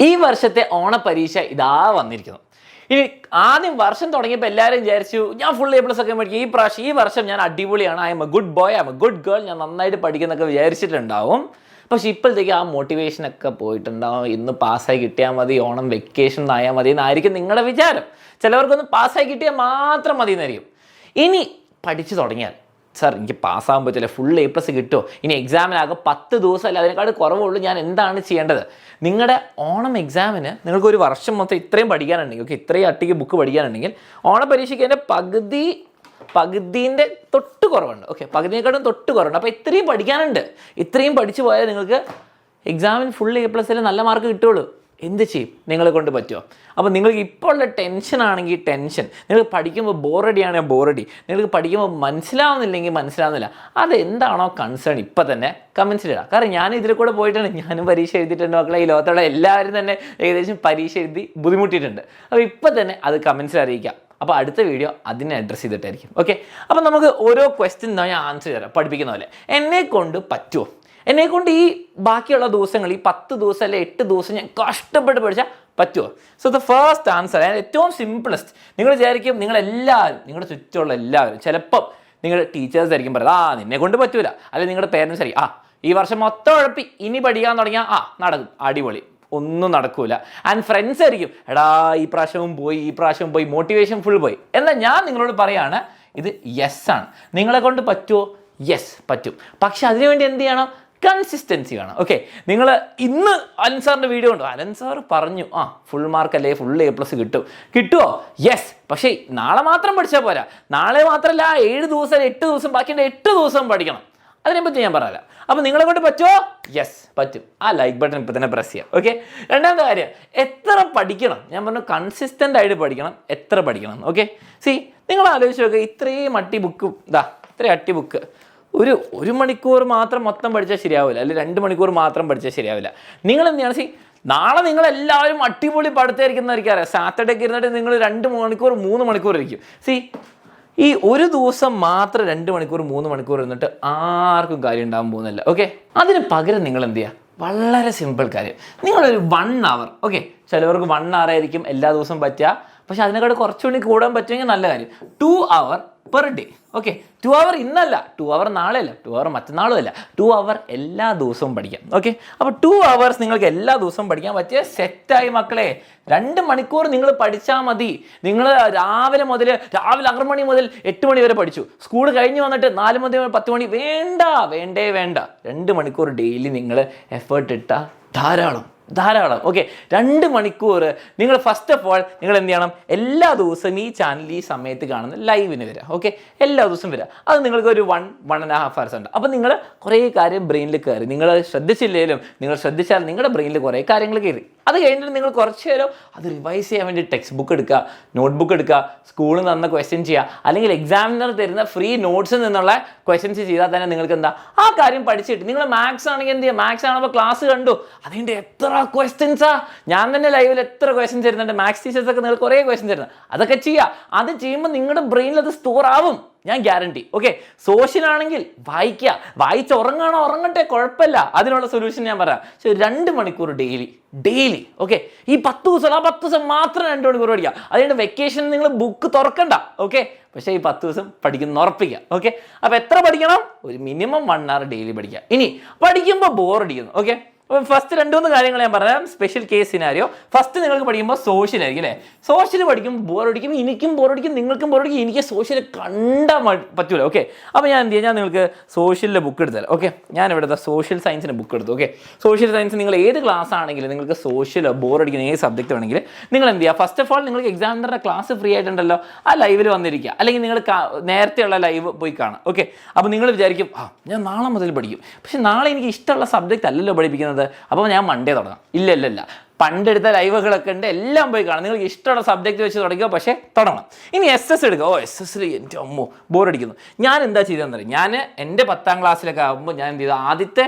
ഈ വർഷത്തെ ഓണപരീക്ഷ ഇതാ വന്നിരിക്കുന്നു. ഇനി ആദ്യം വർഷം തുടങ്ങിയപ്പോൾ എല്ലാവരും വിചാരിച്ചു ഞാൻ ഫുൾ A+ ഒക്കെ മേടിക്കും, ഈ വർഷം ഞാൻ അടിപൊളിയാണ്, I M A good boy, I M A good girl, ഞാൻ നന്നായിട്ട് പഠിക്കുന്നൊക്കെ വിചാരിച്ചിട്ടുണ്ടാവും. പക്ഷെ ഇപ്പോഴത്തേക്ക് ആ മോട്ടിവേഷനൊക്കെ പോയിട്ടുണ്ടാവും. ഇന്ന് പാസ്സായി കിട്ടിയാൽ മതി, ഓണം വെക്കേഷൻ ആയാൽ മതി എന്നായിരിക്കും നിങ്ങളുടെ വിചാരം. ചിലവർക്കൊന്ന് പാസ്സായി കിട്ടിയാൽ മാത്രം മതി എന്നായിരിക്കും. ഇനി പഠിച്ചു തുടങ്ങിയാൽ സാർ എനിക്ക് പാസ്സാകാൻ പറ്റില്ല, ഫുൾ A+ കിട്ടുമോ, ഇനി എക്സാമിനാകെ 10 ദിവസമല്ല അതിനേക്കാൾ കുറവുള്ളൂ, ഞാൻ എന്താണ് ചെയ്യേണ്ടത്? നിങ്ങളുടെ ഓണം എക്സാമിന് നിങ്ങൾക്ക് ഒരു വർഷം മൊത്തം ഇത്രയും പഠിക്കാനുണ്ടെങ്കിൽ, ഓക്കെ, ഇത്രയും അട്ടിക്ക് ബുക്ക് പഠിക്കാനുണ്ടെങ്കിൽ ഓണ പരീക്ഷയ്ക്ക് എൻ്റെ പകുതിൻ്റെ തൊട്ട് കുറവുണ്ട്, ഓക്കെ, പകുതിയെക്കാട്ടും തൊട്ട് കുറവുണ്ട്. അപ്പോൾ ഇത്രയും പഠിക്കാനുണ്ട്. ഇത്രയും പഠിച്ചു പോയാൽ നിങ്ങൾക്ക് എക്സാമിന് ഫുൾ A+ നല്ല മാർക്ക് കിട്ടുള്ളൂ. എന്ത് ചെയ്യും? നിങ്ങളെ കൊണ്ട് പറ്റുമോ? അപ്പോൾ നിങ്ങൾക്ക് ഇപ്പോൾ ഉള്ള ടെൻഷനാണെങ്കിൽ ടെൻഷൻ, നിങ്ങൾക്ക് പഠിക്കുമ്പോൾ ബോറടിയാണെങ്കിൽ ബോറടി, നിങ്ങൾക്ക് പഠിക്കുമ്പോൾ മനസ്സിലാവുന്നില്ലെങ്കിൽ മനസ്സിലാവുന്നില്ല, അതെന്താണോ കൺസേൺ ഇപ്പം തന്നെ കമൻസിലിടാം. കാരണം ഞാൻ ഇതിൽ കൂടെ പോയിട്ടാണ്, ഞാനും പരീക്ഷ എഴുതിയിട്ടുണ്ട് മക്കളെ. ഈ ലോകത്തുള്ള എല്ലാവരും തന്നെ ഏകദേശം പരീക്ഷ എഴുതി ബുദ്ധിമുട്ടിയിട്ടുണ്ട്. അപ്പോൾ ഇപ്പം തന്നെ അത് കമൻസിൽ അറിയിക്കാം. അപ്പോൾ അടുത്ത വീഡിയോ അതിനെ അഡ്രസ്സ് ചെയ്തിട്ടായിരിക്കും. ഓക്കെ, അപ്പോൾ നമുക്ക് ഓരോ ക്വസ്റ്റ്യൻ ഞാൻ ആൻസർ തരാം പഠിപ്പിക്കുന്ന പോലെ. എന്നെക്കൊണ്ട് പറ്റുമോ? എന്നെക്കൊണ്ട് ഈ ബാക്കിയുള്ള ദിവസങ്ങൾ, ഈ 10 ദിവസം അല്ലെ 8 ദിവസം ഞാൻ കഷ്ടപ്പെട്ട് പഠിച്ചാൽ പറ്റുമോ? സോ ദ ഫസ്റ്റ് ആൻസർ, ഏറ്റവും സിംപിളസ്റ്റ്. നിങ്ങൾ വിചാരിക്കും, നിങ്ങളെല്ലാവരും, നിങ്ങളുടെ ചുറ്റുമുള്ള എല്ലാവരും, ചിലപ്പം നിങ്ങളുടെ ടീച്ചേഴ്സ് ആയിരിക്കും പറയുന്നത് നിന്നെ കൊണ്ട് പറ്റൂല, അല്ലെങ്കിൽ നിങ്ങളുടെ പേരൻസ് ആയിരിക്കും ഈ വർഷം മൊത്തം ഉഴപ്പി ഇനി പഠിക്കാൻ തുടങ്ങിയാൽ നടക്കും, അടിപൊളി, ഒന്നും നടക്കൂല. ആൻഡ് ഫ്രണ്ട്സ് ആയിരിക്കും ഈ പ്രാവശ്യവും പോയി, മോട്ടിവേഷൻ ഫുൾ പോയി. എന്നാൽ ഞാൻ നിങ്ങളോട് പറയാണ്, ഇത് യെസ് ആണ്. നിങ്ങളെ കൊണ്ട് പറ്റുമോ? യെസ് പറ്റും. പക്ഷെ അതിനുവേണ്ടി എന്ത് ചെയ്യണം? കൺസിസ്റ്റൻസി വേണം. ഓക്കെ, നിങ്ങൾ ഇന്ന് അലൻ സാറിൻ്റെ വീഡിയോ ഉണ്ട്, അലൻ സാർ പറഞ്ഞു ഫുൾ മാർക്ക് അല്ലേ, ഫുൾ A+ കിട്ടുമോ? യെസ്. പക്ഷേ നാളെ മാത്രം പഠിച്ചാൽ പോരാ. നാളെ മാത്രമല്ല, 7 ദിവസം 8 ദിവസം ബാക്കിയുള്ള 8 ദിവസം പഠിക്കണം. അതിനെപ്പറ്റി ഞാൻ പറയാം. അപ്പോൾ നിങ്ങളെ കൊണ്ട് പറ്റുമോ? യെസ് പറ്റും. ലൈക്ക് ബട്ടൺ ഇപ്പോൾ തന്നെ പ്രസ് ചെയ്യാം. ഓക്കെ, രണ്ടാമത്തെ കാര്യം, എത്ര പഠിക്കണം? ഞാൻ പറഞ്ഞു കൺസിസ്റ്റൻ്റ് ആയിട്ട് പഠിക്കണം. എത്ര പഠിക്കണം? ഓക്കെ, നിങ്ങൾ ആലോചിച്ച് നോക്കുക, ഇത്രയും അട്ടി ബുക്ക്, ഇത്രയും അട്ടി ബുക്ക് ഒരു മണിക്കൂർ മാത്രം മൊത്തം പഠിച്ചാൽ ശരിയാവില്ല, അല്ലെങ്കിൽ 2 മണിക്കൂർ മാത്രം പഠിച്ചാൽ ശരിയാവില്ല. നിങ്ങൾ എന്ത് ചെയ്യണം? നാളെ നിങ്ങളെല്ലാവരും അടിപൊളി പഠിത്തമായിരിക്കുന്നതായിരിക്കും അറിയാം. സാറ്റർഡേക്ക് ഇരുന്നിട്ട് നിങ്ങൾ 2 മണിക്കൂർ 3 മണിക്കൂർ ഇരിക്കും. ഈ ഒരു ദിവസം മാത്രം 2 മണിക്കൂർ 3 മണിക്കൂർ ഇരുന്നിട്ട് ആർക്കും കാര്യം ഉണ്ടാകാൻ പോകുന്നില്ല. ഓക്കെ, അതിന് പകരം നിങ്ങൾ എന്ത് ചെയ്യുക? വളരെ സിമ്പിൾ കാര്യം, നിങ്ങളൊരു 1 hour, ഓക്കെ, ചിലവർക്ക് 1 hour ആയിരിക്കും എല്ലാ ദിവസവും പറ്റുക. പക്ഷെ അതിനെക്കാട്ട് കുറച്ചുകൂടി കൂടാൻ പറ്റുമെങ്കിൽ നല്ല കാര്യം. 2 hour per day. Okay, 2 hour ഇന്നല്ല, 2 hour നാളെയല്ല, 2 hour മറ്റന്നാളും അല്ല, 2 hour എല്ലാ ദിവസവും പഠിക്കാം. ഓക്കെ, അപ്പോൾ 2 hours നിങ്ങൾക്ക് എല്ലാ ദിവസവും പഠിക്കാൻ പറ്റിയ സെറ്റായി മക്കളെ. 2 മണിക്കൂർ നിങ്ങൾ പഠിച്ചാൽ മതി. നിങ്ങൾ രാവിലെ 6 മണി മുതൽ 8 മണി വരെ പഠിച്ചു, സ്കൂൾ കഴിഞ്ഞ് വന്നിട്ട് 4 മുതൽ 10 മണി വേണ്ട. 2 മണിക്കൂർ ഡെയിലി നിങ്ങൾ എഫേർട്ട് ഇട്ടാൽ ധാരാളം. ഓക്കെ, 2 മണിക്കൂർ നിങ്ങൾ ഫസ്റ്റ് ഓഫ് ഓൾ നിങ്ങൾ എന്ത് ചെയ്യണം? എല്ലാ ദിവസവും ഈ ചാനൽ ഈ സമയത്ത് കാണുന്ന ലൈവിന് വരിക. ഓക്കെ, എല്ലാ ദിവസവും വരിക. അത് നിങ്ങൾക്ക് ഒരു 1.5 hours ഉണ്ട്. അപ്പോൾ നിങ്ങൾ കുറേ കാര്യം ബ്രെയിനിൽ കയറി. നിങ്ങൾ ശ്രദ്ധിച്ചില്ലെങ്കിലും നിങ്ങൾ ശ്രദ്ധിച്ചാൽ നിങ്ങളുടെ ബ്രെയിനിൽ കുറേ കാര്യങ്ങൾ കയറി. അത് കഴിഞ്ഞിട്ട് നിങ്ങൾ കുറച്ച് നേരം അത് റിവൈസ് ചെയ്യാൻ വേണ്ടി ടെക്സ്റ്റ് ബുക്ക് എടുക്കുക, നോട്ട്ബുക്ക് എടുക്കുക, സ്കൂളിൽ നിന്ന് ക്വസ്റ്റ്യൻ ചെയ്യുക, അല്ലെങ്കിൽ എക്സാമിനർ തരുന്ന ഫ്രീ നോട്ട്സിൽ നിന്നുള്ള ക്വസ്റ്റ്യൻസ് ചെയ്താൽ തന്നെ നിങ്ങൾക്ക് എന്താ ആ കാര്യം പഠിച്ചിട്ട്. നിങ്ങൾ മാത്സ് ആണെങ്കിൽ എന്ത് ചെയ്യുക? മാത്സ് ആണപ്പോൾ ക്ലാസ് കണ്ടു, അതിൻ്റെ എത്ര ക്വസ്റ്റ്യൻസാ, ഞാൻ തന്നെ ലൈവിൽ എത്ര ക്വസ്റ്റ്യൻസ് തരുന്നുണ്ട്. മാത്സ് ടീച്ചേഴ്സൊക്കെ നിങ്ങൾ കുറേ ക്വസ്റ്റ്യൻസ് തരുന്നത്, അതൊക്കെ ചെയ്യുക. അത് ചെയ്യുമ്പോൾ നിങ്ങളുടെ ബ്രെയിനിൽ അത് സ്റ്റോർ ആവും, ഞാൻ ഗ്യാരണ്ടി. ഓക്കെ, സോഷ്യൽ ആണെങ്കിൽ വായിച്ച് ഉറങ്ങട്ടെ, കുഴപ്പമില്ല, അതിനുള്ള സൊല്യൂഷൻ ഞാൻ പറയാം. 2 മണിക്കൂർ ഡെയിലി. ഓക്കെ, ഈ 10 ദിവസം 10 ദിവസം മാത്രം 2 മണിക്കൂർ പഠിക്കുക. അതുകൊണ്ട് വെക്കേഷൻ നിങ്ങൾ ബുക്ക് തുറക്കണ്ട. ഓക്കെ, പക്ഷേ ഈ 10 ദിവസം പഠിക്കുന്ന ഉറപ്പിക്കുക. ഓക്കെ, അപ്പോൾ എത്ര പഠിക്കണം? ഒരു മിനിമം 1 hour ഡെയിലി പഠിക്കുക. ഇനി പഠിക്കുമ്പോൾ ബോറടിക്കുന്നു. ഓക്കെ, അപ്പോൾ ഫസ്റ്റ് 2-3 കാര്യങ്ങൾ ഞാൻ പറയാം. Special case scenario. ഫസ്റ്റ് നിങ്ങൾക്ക് പഠിക്കുമ്പോൾ സോഷ്യൽ ആയിരിക്കും അല്ലേ? സോഷ്യൽ പഠിക്കുമ്പോൾ ബോറടിക്കും, എനിക്കും ബോറടിക്കും, നിങ്ങൾക്കും ബോറടിക്കും. എനിക്ക് സോഷ്യൽ കണ്ടാൽ പറ്റൂല. ഓക്കെ, അപ്പോൾ ഞാൻ എന്ത് ചെയ്യാം? ഞാൻ നിങ്ങൾക്ക് സോഷ്യലിൻ്റെ ബുക്ക് എടുത്തരാം. ഓക്കെ, ഞാൻ ഇവിടെ സോഷ്യൽ സയൻസിൻ്റെ ബുക്ക് എടുത്തു. ഓക്കെ, സോഷ്യൽ സയൻസ് നിങ്ങൾ ഏത് ക്ലാസ് ആണെങ്കിലും നിങ്ങൾക്ക് സോഷ്യലോ ബോറടിക്കുന്ന ഏത് സബ്ജക്റ്റ് വേണമെങ്കിൽ നിങ്ങൾ എന്ത് ചെയ്യുക? ഫസ്റ്റ് ഓഫ് ഓൾ നിങ്ങൾക്ക് എക്സാമിനറുടെ ക്ലാസ് ഫ്രീ ആയിട്ടുണ്ടല്ലോ, ആ ലൈവിൽ വന്നിരിക്കുക, അല്ലെങ്കിൽ നിങ്ങൾ നേരത്തെയുള്ള ലൈവ് പോയി കാണാം. ഓക്കെ, അപ്പോൾ നിങ്ങൾ വിചാരിക്കും ഞാൻ നാളെ മുതൽ പഠിക്കും. പക്ഷെ നാളെ എനിക്ക് ഇഷ്ടമുള്ള സബ്ജക്റ്റ് അല്ലല്ലോ പഠിപ്പിക്കുന്നത്, അപ്പോൾ ഞാൻ മൺഡേ തുടങ്ങാം. ഇല്ല, പണ്ടെടുത്ത ലൈവുകളൊക്കെ ഉണ്ട്, എല്ലാം പോയി കാണാം. നിങ്ങൾക്ക് ഇഷ്ടമുള്ള സബ്ജക്റ്റ് വെച്ച് തുടങ്ങുക, പക്ഷേ തുടങ്ങണം. ഇനി SS എടുക്കുക. SS എൻ്റെ അമ്മോ ബോറടിക്കുന്നു. ഞാൻ എന്താ ചെയ്തതെന്ന് അറിയാം? ഞാൻ എൻ്റെ 10ാം ക്ലാസ്സിലൊക്കെ ആകുമ്പോൾ ഞാൻ എന്ത് ചെയ്തു? ആദ്യത്തെ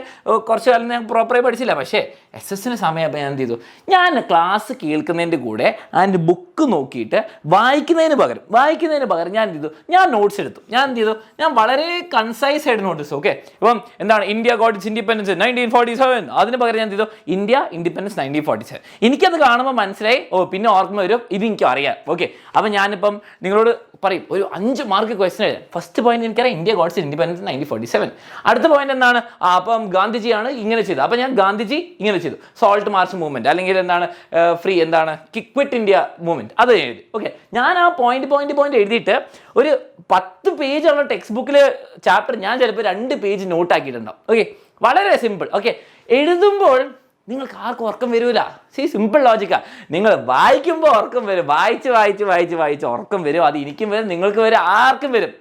കുറച്ച് കാലം ഞാൻ പ്രോപ്പറായി പഠിച്ചില്ല, പക്ഷേ SS സമയമാകുമ്പോൾ ഞാൻ എന്ത് ചെയ്തു? ഞാൻ ക്ലാസ് കേൾക്കുന്നതിൻ്റെ കൂടെ അതിൻ്റെ ബുക്ക് നോക്കിയിട്ട് വായിക്കുന്നതിന് പകരം ഞാൻ എന്ത് ചെയ്തു? ഞാൻ നോട്ട്സ് എടുത്തു. ഞാൻ എന്ത് ചെയ്തു? ഞാൻ വളരെ കൺസൈസ് ആയിട്ട് നോട്ട്സ്. ഓക്കെ, ഇപ്പം എന്താണ് ഇന്ത്യ ഗോട്ട് ഇറ്റ്സ് ഇൻഡിപെൻഡൻസ് 1947, അതിന് പകരം ഞാൻ എന്ത് ചെയ്തു? India independence 1947. എനിക്കത് കാണുമ്പോൾ മനസ്സിലായി, പിന്നെ ഓർമ്മ വരും, ഇത് എനിക്ക് അറിയാം. ഓക്കെ, അപ്പം ഞാനിപ്പം നിങ്ങളോട് പറയും ഒരു 5 മാർക്ക് ക്വസ്റ്റൻ എഴുതാൻ. ഫസ്റ്റ് പോയിന്റ് എനിക്കറിയാം, ഇന്ത്യ ഗോട്ട്സ് ഇൻഡിപെൻഡൻസ് 1947. അടുത്ത പോയിന്റ് എന്താണ്, അപ്പം ഗാന്ധിജിയാണ് ഇങ്ങനെ ചെയ്തത്, അപ്പം ഞാൻ ഗാന്ധിജി ഇങ്ങനെ ചെയ്തു. സോൾട്ട് മാർച്ച് മൂവ്മെന്റ്, അല്ലെങ്കിൽ എന്താണ് ഫ്രീ എന്താണ് ക്വിറ്റ് ഇന്ത്യ മൂവ്മെന്റ്, അത് എഴുതി. ഓക്കെ, ഞാൻ ആ പോയിന്റ് എഴുതിയിട്ട് ഒരു 10 പേജുള്ള ടെക്സ്റ്റ് ബുക്കിൽ ചാപ്റ്റർ ഞാൻ ചിലപ്പോൾ 2 പേജ് നോട്ടാക്കിയിട്ടുണ്ടാവും. ഓക്കെ, വളരെ സിമ്പിൾ. ഓക്കെ, എഴുതുമ്പോൾ നിങ്ങൾക്ക് ആർക്കും ഉറക്കം വരില്ല. സിമ്പിൾ ലോജിക്കാണ്. നിങ്ങൾ വായിക്കുമ്പോൾ ഉറക്കം വരും, വായിച്ച് ഉറക്കം വരും. അത് എനിക്കും വരും, നിങ്ങൾക്ക് വരും, ആർക്കും വരും.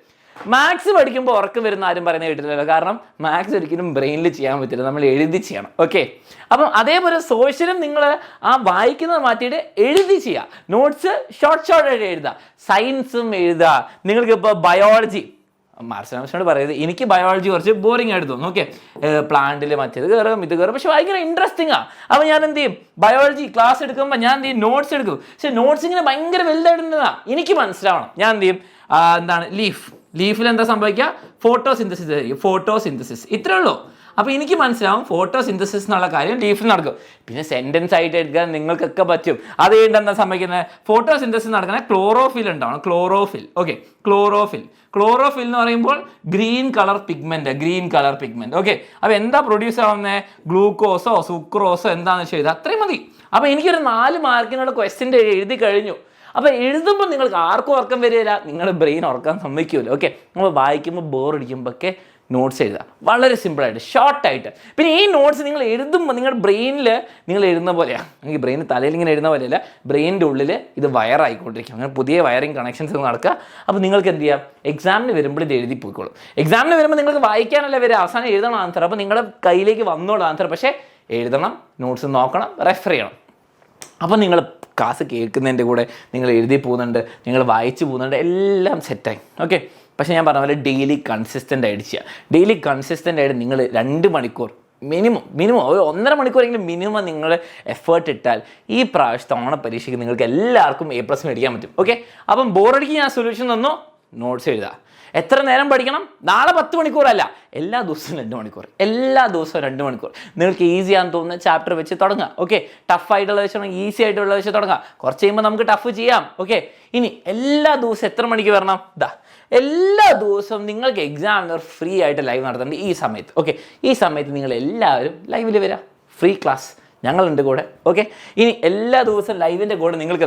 മാത്സ് പഠിക്കുമ്പോൾ ഉറക്കം വരുന്ന ആരും പറയുന്നത് കേട്ടില്ലല്ലോ. കാരണം മാത്സ് ഒരിക്കലും ബ്രെയിനിൽ ചെയ്യാൻ പറ്റില്ല, നമ്മൾ എഴുതി ചെയ്യണം. ഓക്കെ, അപ്പം അതേപോലെ സോഷ്യലും നിങ്ങൾ ആ വായിക്കുന്നത് മാറ്റിയിട്ട് എഴുതി ചെയ്യുക. നോട്ട്സ് ഷോർട്ട് ആയിട്ട് എഴുതുക, സയൻസും എഴുതുക. നിങ്ങൾക്കിപ്പോൾ ബയോളജി, മാർഷനോട് പറയുന്നത് എനിക്ക് ബയോളജി കുറച്ച് ബോറിംഗ് ആയിട്ട് തോന്നും. ഓക്കെ, പ്ലാന്റിൽ മറ്റേത് കയറും ഇത് കയറും, പക്ഷെ ഭയങ്കര ഇൻട്രസ്റ്റിംഗ് ആണ്. അപ്പോൾ ഞാൻ എന്ത് ചെയ്യും, ബയോളജി ക്ലാസ് എടുക്കുമ്പോൾ ഞാൻ എന്ത് ചെയ്യും, നോട്ട്സ് എടുക്കും. പക്ഷെ നോട്ട്സ് ഇങ്ങനെ ഭയങ്കര വലുതായിട്ടുണ്ടെന്നാ എനിക്ക് മനസ്സിലാവണം. ഞാൻ എന്ത് ചെയ്യും, എന്താണ് ലീഫിൽ എന്താ സംഭവിക്കുക, ഫോട്ടോസിന്തസിസ് ഇത്രേ ഉള്ളൂ. അപ്പോൾ എനിക്ക് മനസ്സിലാവും ഫോട്ടോസിന്തസിസ് എന്നുള്ള കാര്യം ലീഫിൽ നടക്കും. പിന്നെ സെൻറ്റൻസ് ആയിട്ട് എടുക്കാൻ നിങ്ങൾക്കൊക്കെ പറ്റും. അത് കഴിഞ്ഞെന്താ സംഭവിക്കുന്നത്, ഫോട്ടോസിന്തസിസ് നടക്കുന്ന ക്ലോറോഫിൽ ഉണ്ടാവണം. ഓക്കെ, ക്ലോറോഫിൽ എന്ന് പറയുമ്പോൾ ഗ്രീൻ കളർ പിഗ്മെന്റ്. ഓക്കെ, അപ്പോൾ എന്താ പ്രൊഡ്യൂസ് ആവുന്നത്, ഗ്ലൂക്കോസോ സുക്രോസോ എന്താണെന്ന് വെച്ചാൽ എഴുതുക, അത്രയും മതി. അപ്പോൾ എനിക്കൊരു 4 മാർക്കിനുള്ള ക്വസ്റ്റ്യൻ എഴുതി കഴിഞ്ഞു. അപ്പോൾ എഴുതുമ്പോൾ നിങ്ങൾക്ക് ആർക്കും ഉറക്കം വരില്ല, നിങ്ങളുടെ ബ്രെയിൻ ഉറക്കാൻ സമ്മതിക്കുമല്ലോ. ഓക്കെ, നമ്മൾ വായിക്കുമ്പോൾ ബോറടിക്കുമ്പോഴൊക്കെ നോട്ട്സ് എഴുതുക, വളരെ സിമ്പിളായിട്ട് ഷോർട്ടായിട്ട്. പിന്നെ ഈ നോട്ട്സ് നിങ്ങൾ എഴുതുമ്പോൾ നിങ്ങളുടെ ബ്രെയിനിൽ നിങ്ങൾ എഴുതുന്ന പോലെയാണ്, എനിക്ക് ബ്രെയിൻ തലയിൽ ഇങ്ങനെ എഴുതുന്ന പോലെയല്ല, ബ്രെയിനിൻ്റെ ഉള്ളിൽ ഇത് വയറായിക്കൊണ്ടിരിക്കും. അങ്ങനെ പുതിയ വയറിങ് കണക്ഷൻസ് നടക്കുക. അപ്പോൾ നിങ്ങൾക്ക് എന്ത് ചെയ്യാം, എക്സാമിന് വരുമ്പോൾ ഇത് എഴുതി പോയിക്കോളും. എക്സാമിന് വരുമ്പോൾ നിങ്ങൾക്ക് വായിക്കാനല്ല വരിക, അവസാനം എഴുതണം ആൻസർ. അപ്പോൾ നിങ്ങളുടെ കയ്യിലേക്ക് വന്നോളൂ ആൻസർ, പക്ഷേ എഴുതണം, നോട്ട്സ് നോക്കണം, റെഫർ ചെയ്യണം. അപ്പോൾ നിങ്ങൾ ക്ലാസ് കേൾക്കുന്നതിൻ്റെ കൂടെ നിങ്ങൾ എഴുതി പോകുന്നുണ്ട്, നിങ്ങൾ വായിച്ച് പോകുന്നുണ്ട്, എല്ലാം സെറ്റായി. ഓക്കെ, പക്ഷേ ഞാൻ പറഞ്ഞ പോലെ ഡെയിലി കൺസിസ്റ്റൻ്റ് ആയിട്ട് ചെയ്യുക. ഡെയിലി കൺസിസ്റ്റൻ്റ് ആയിട്ട് നിങ്ങൾ 2 മണിക്കൂർ മിനിമം ഒരു 1.5 മണിക്കൂറെങ്കിലും മിനിമം നിങ്ങൾ എഫേർട്ട് ഇട്ടാൽ ഈ പ്രാവശ്യത്തെ ഓണപ്പരീക്ഷയ്ക്ക് നിങ്ങൾക്ക് എല്ലാവർക്കും A+ മേടിക്കാൻ പറ്റും. ഓക്കെ, അപ്പം ബോറടിക്ക് ഞാൻ സൊല്യൂഷൻ തന്നു, നോട്ട്സ് എഴുതുക. എത്ര നേരം പഠിക്കണം, നാളെ 10 മണിക്കൂറല്ല, എല്ലാ ദിവസവും 2 മണിക്കൂർ, നിങ്ങൾക്ക് ഈസി ആണെന്ന് തോന്നുന്ന ചാപ്റ്റർ വെച്ച് തുടങ്ങുക. ഓക്കെ, ടഫായിട്ടുള്ള വെച്ച് ഈസി ആയിട്ടുള്ള വെച്ച് തുടങ്ങുക. കുറച്ച് കഴിയുമ്പോൾ നമുക്ക് ടഫ് ചെയ്യാം. ഓക്കെ, ഇനി എല്ലാ ദിവസവും എത്ര മണിക്ക് വരണം, എല്ലാ ദിവസവും നിങ്ങൾക്ക് എക്സാമിനർ ഫ്രീ ആയിട്ട് ലൈവ് നടത്തുന്നുണ്ട് ഈ സമയത്ത്. ഓക്കെ, ഈ സമയത്ത് നിങ്ങൾ എല്ലാവരും ലൈവിൽ വരിക, ഫ്രീ ക്ലാസ് ഞങ്ങളുണ്ട് കൂടെ. ഓക്കെ, ഇനി എല്ലാ ദിവസവും ലൈവിൻ്റെ കൂടെ നിങ്ങൾക്ക്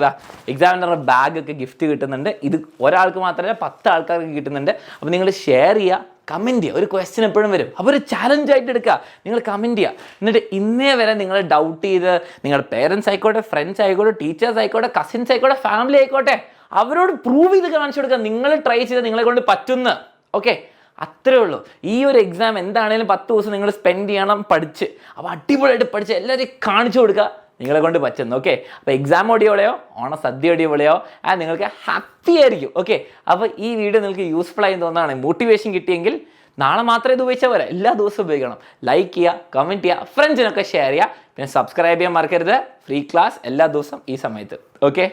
എക്സാമിനറുടെ ബാഗൊക്കെ ഗിഫ്റ്റ് കിട്ടുന്നുണ്ട്. ഇത് ഒരാൾക്ക് മാത്രമല്ല 10 ആൾക്കാർക്ക് കിട്ടുന്നുണ്ട്. അപ്പോൾ നിങ്ങൾ ഷെയർ ചെയ്യുക, കമൻറ്റ് ചെയ്യുക. ഒരു ക്വസ്റ്റ്യൻ എപ്പോഴും വരും, അപ്പോൾ ഒരു ചാലഞ്ചായിട്ട് എടുക്കുക, നിങ്ങൾ കമൻറ്റ് ചെയ്യുക. എന്നിട്ട് ഇന്നേ വരെ നിങ്ങൾ ഡൗട്ട് ചെയ്ത് നിങ്ങളുടെ പേരൻസ് ആയിക്കോട്ടെ, ഫ്രണ്ട്സ് ആയിക്കോട്ടെ, ടീച്ചേഴ്സ് ആയിക്കോട്ടെ, കസിൻസ് ആയിക്കോട്ടെ, ഫാമിലി ആയിക്കോട്ടെ, അവരോട് പ്രൂവ് ചെയ്ത് കാണിച്ചു കൊടുക്കുക നിങ്ങൾ ട്രൈ ചെയ്ത് നിങ്ങളെ കൊണ്ട് പറ്റുന്ന. ഓക്കെ, അത്രേ ഉള്ളൂ. ഈ ഒരു എക്സാം എന്താണേലും 10 ദിവസം നിങ്ങൾ സ്പെൻഡ് ചെയ്യണം പഠിച്ച്. അപ്പോൾ അടിപൊളിയായിട്ട് പഠിച്ച് എല്ലാവരെയും കാണിച്ചു കൊടുക്കുക നിങ്ങളെ കൊണ്ട് പറ്റുന്നു. ഓക്കെ, അപ്പോൾ എക്സാം ഓടിയോടെയോ ഓണസദ്യ ഓടിയോടെയോ നിങ്ങൾക്ക് ഹാപ്പി ആയിരിക്കും. ഓക്കെ, അപ്പോൾ ഈ വീഡിയോ നിങ്ങൾക്ക് യൂസ്ഫുൾ ആയി തോന്നുന്നതാണ്, മോട്ടിവേഷൻ കിട്ടിയെങ്കിൽ നാളെ മാത്രമേ ഇത് ഉപയോഗിച്ചാൽ പോരാ, എല്ലാ ദിവസവും ഉപയോഗിക്കണം. ലൈക്ക് ചെയ്യുക, കമൻറ്റ് ചെയ്യുക, ഫ്രണ്ട്സിനൊക്കെ ഷെയർ ചെയ്യുക. പിന്നെ സബ്സ്ക്രൈബ് ചെയ്യാൻ മറക്കരുത്. ഫ്രീ ക്ലാസ് എല്ലാ ദിവസവും ഈ സമയത്ത്. ഓക്കെ.